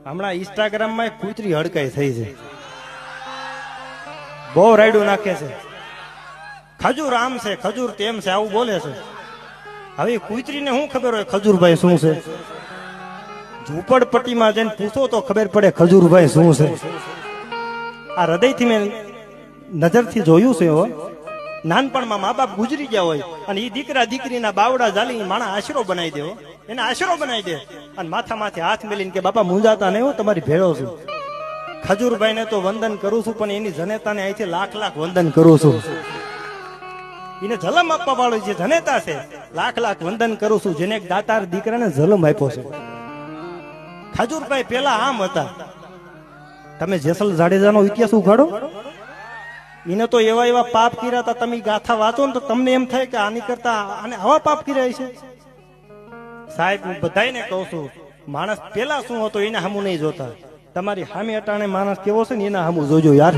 હમણાં ઇન્સ્ટાગ્રામ માં કૂતરી હડકાઈ થઈ છે, બહુ રાયડું નાખે છે, ખજૂર આમ છે ખજૂર તેમ છે આવું બોલે છે. હવે કૂતરીને શું ખબર હોય ખજૂરભાઈ શું છે? ઝૂંપડપટ્ટીમાં જઈને પૂછો તો ખબર પડે ખજૂરભાઈ શું છે. આ હૃદયથી મેં નજરથી જોયું છે. હો, નાનપણમાં મા બાપ ગુજરી ગયા હોય અને એ દીકરા દીકરીના બાવડા જાલી માણા આશરો બનાવી દેવો, એને આશરો બનાવી દે અને માથા માથે હાથ મેલીને કે બાપા મુંજાતા નહીં, હું તમારી ભેળો છું. ખજૂરભાઈ ને તો વંદન કરું છું, પણ એની જનેતાને અહીંથી લાખ લાખ વંદન કરું છું. એને જલમ આપવા વાળો જે જનેતા છે, લાખ લાખ વંદન કરું છું, જેને એક દાતાર દીકરાને જલમ આપ્યો છે. ખજૂરભાઈ પેલા આમ હતા. તમે જેસલ જાડેજાનો ઇતિહાસ ઉઘાડો, એને તો એવા એવા પાપ કર્યા હતા. તમે ગાથા વાંચો ને તો તમને એમ થાય કે આની કરતા આને આવા પાપ કર્યા છે. સાહેબ હું બધાને કહું છું, માણસ પેલા શું હતો એને સામું નહીં જોતા. તમારી સામે અટાણે માણસ કેવો છે ને એના સામું જોજો યાર.